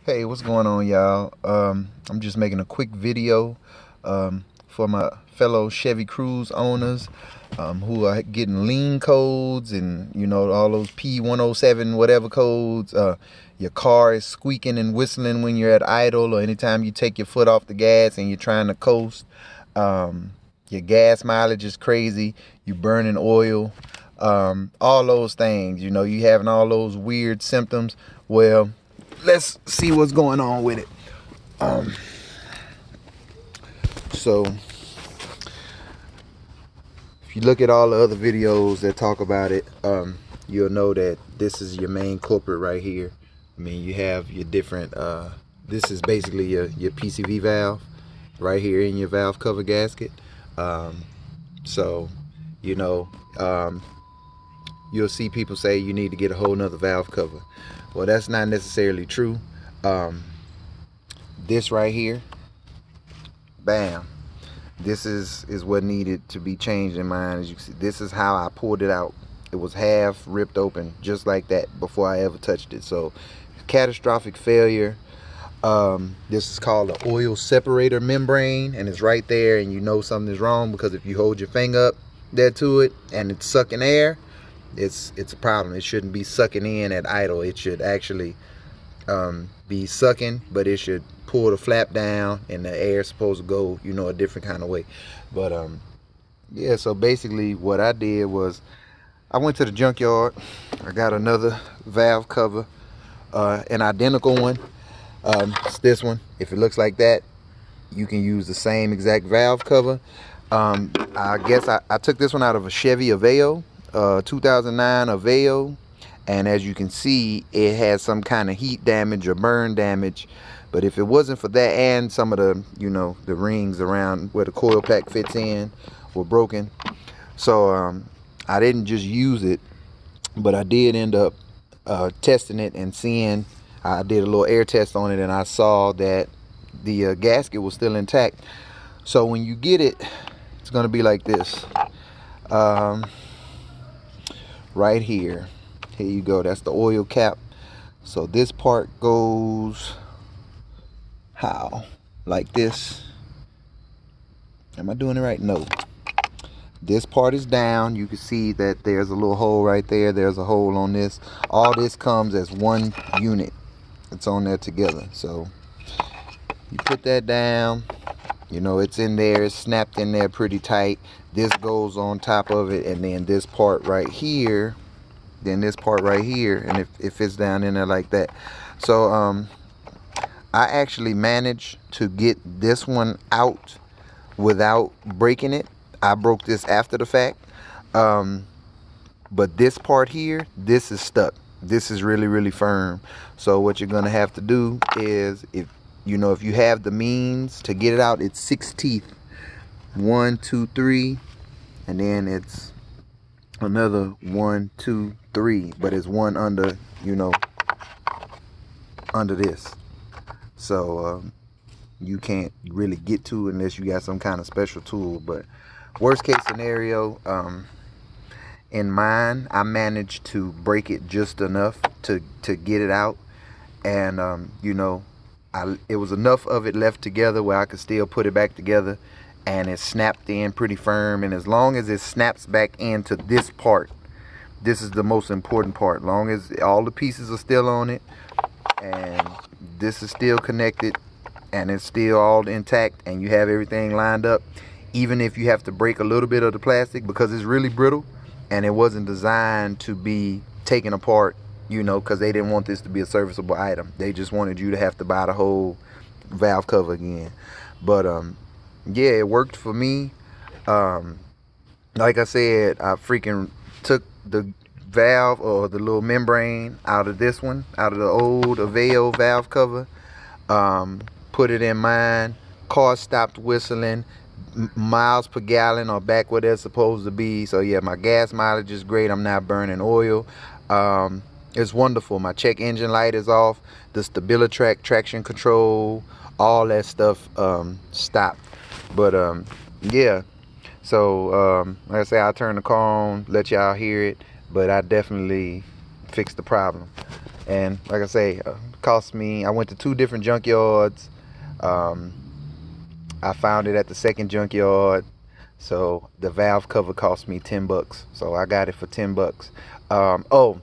Hey, what's going on, y'all? I'm just making a quick video for my fellow Chevy Cruze owners who are getting lean codes and all those P107 whatever codes. Your car is squeaking and whistling when you're at idle or anytime you take your foot off the gas and you're trying to coast. Your gas mileage is crazy. You burning oil. All those things. You having all those weird symptoms. Well, let's see what's going on with it. So if you look at all the other videos that talk about it, you'll know that this is your main culprit right here. I mean, you have your different this is basically your PCV valve right here in your valve cover gasket. So you know you'll see people say you need to get a whole nother valve cover. Well, that's not necessarily true. This right here, bam, this is what needed to be changed in mine. As you can see, this is how I pulled it out. It was half ripped open just like that before I ever touched it. So catastrophic failure. This is called the oil separator membrane, and it's right there, and you know something's wrong because if you hold your finger up there to it and it's sucking air, it's a problem. It shouldn't be sucking in at idle. It should actually be sucking, but it should pull the flap down and the air is supposed to go a different kind of way. But yeah, so basically what I did was I went to the junkyard. I got another valve cover, an identical one. It's this one. If it looks like that, you can use the same exact valve cover. I guess I took this one out of a Chevy Aveo, 2009 Aveo, and as you can see, it has some kind of heat damage or burn damage. But if it wasn't for that and some of the the rings around where the coil pack fits in were broken, so I didn't just use it, but I did end up testing it and seeing. I did a little air test on it, and I saw that the gasket was still intact. So when you get it, it's gonna be like this. Right here. Here you go. That's the oil cap. So this part goes how? Like this. Am I doing it right? No. This part is down. You can see that there's a little hole right there. There's a hole on this. All this comes as one unit. It's on there together. So you put that down. It's in there. It's snapped in there pretty tight. This goes on top of it, and then this part right here, and if it's down in there like that. So I actually managed to get this one out without breaking it. I broke this after the fact, but this part here, this is stuck. This is really firm. So what you're gonna have to do is, if you have the means to get it out, it's 6 teeth. 1, 2, 3, and then it's another 1, 2, 3, but it's one under under this. So you can't really get to it unless you got some kind of special tool. But worst case scenario, in mine, I managed to break it just enough to get it out, and it was enough of it left together where I could still put it back together, and it snapped in pretty firm. And as long as it snaps back into this part, this is the most important part. Long as all the pieces are still on it and this is still connected and it's still all intact and you have everything lined up, even if you have to break a little bit of the plastic because it's really brittle and it wasn't designed to be taken apart, because they didn't want this to be a serviceable item. They just wanted you to have to buy the whole valve cover again. But yeah, it worked for me. Like I said, I freaking took the valve or the little membrane out of this one, out of the old Aveo valve cover, put it in mine. Car stopped whistling. Miles per gallon are back where they're supposed to be. So yeah, my gas mileage is great. I'm not burning oil. It's wonderful. My check engine light is off. The stabilitrack, traction control, all that stuff stopped. But yeah, so like I say, I'll turn the car on, let y'all hear it, but I definitely fixed the problem. And like I say, cost me, I went to 2 different junkyards. I found it at the second junkyard. So the valve cover cost me 10 bucks. So I got it for 10 bucks. Oh,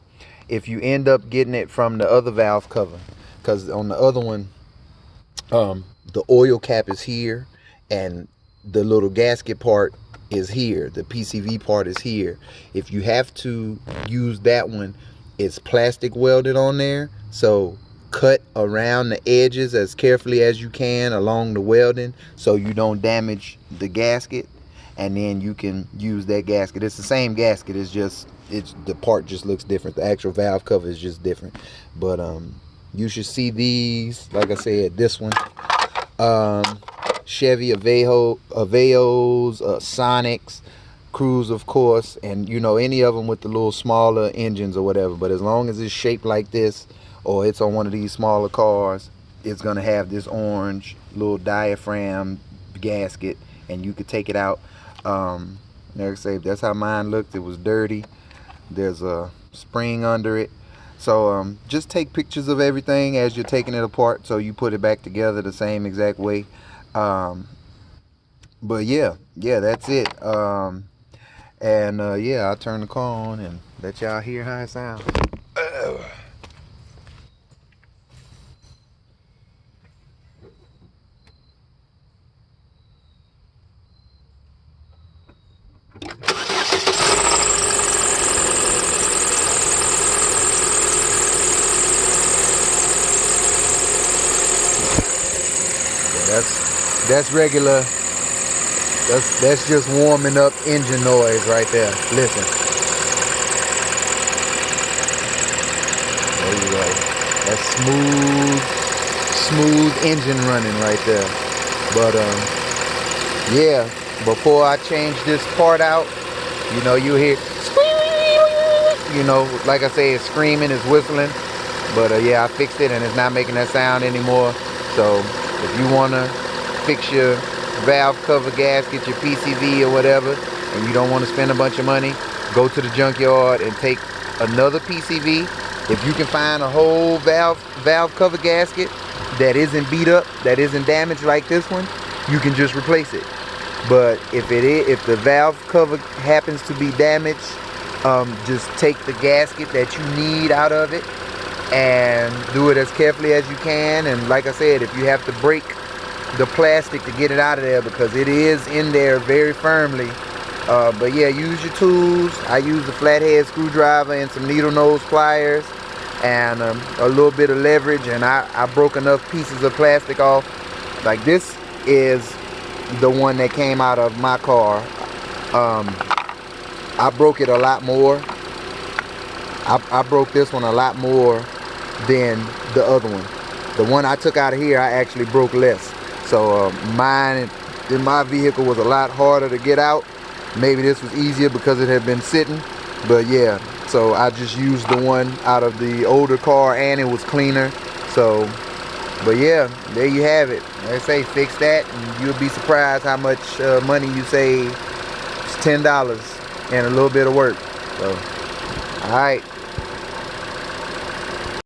if you end up getting it from the other valve cover, because on the other one, the oil cap is here and the little gasket part is here. The PCV part is here. If you have to use that one, it's plastic welded on there. So cut around the edges as carefully as you can along the welding so you don't damage the gasket, and then you can use that gasket. It's the same gasket, it's the part just looks different. The actual valve cover is just different. But you should see these, like I said, this one, Chevy Aveos, Sonics, Cruze, of course, and you know, any of them with the little smaller engines or whatever. But as long as it's shaped like this, or it's on one of these smaller cars, it's gonna have this orange little diaphragm gasket, and you could take it out. Like I say, that's how mine looked. It was dirty. There's a spring under it. So just take pictures of everything as you're taking it apart, so you put it back together the same exact way. But yeah, that's it. Yeah, I'll turn the car on and let y'all hear how it sounds. That's regular. That's just warming up engine noise right there. Listen. There you go. That's smooth engine running right there. But yeah, before I change this part out, you know, you hear squeak, you know, like I say, it's screaming, it's whistling. But yeah, I fixed it and it's not making that sound anymore. So if you wanna fix your valve cover gasket, your PCV or whatever, and you don't want to spend a bunch of money, go to the junkyard and take another PCV. If you can find a whole valve cover gasket that isn't beat up, that isn't damaged like this one, you can just replace it. But if the valve cover happens to be damaged, just take the gasket that you need out of it and do it as carefully as you can. And like I said, if you have to break the plastic to get it out of there, because it is in there very firmly. But yeah, use your tools. I use a flathead screwdriver and some needle nose pliers and a little bit of leverage, and I broke enough pieces of plastic off. Like this is the one that came out of my car. I broke it a lot more. I broke this one a lot more than the other one. The one I took out of here, I actually broke less. So mine in my vehicle was a lot harder to get out. Maybe this was easier because it had been sitting. But yeah, so I just used the one out of the older car and it was cleaner. So, but yeah, there you have it. Like I say, fix that and you'll be surprised how much money you save. It's $10 and a little bit of work. So, all right.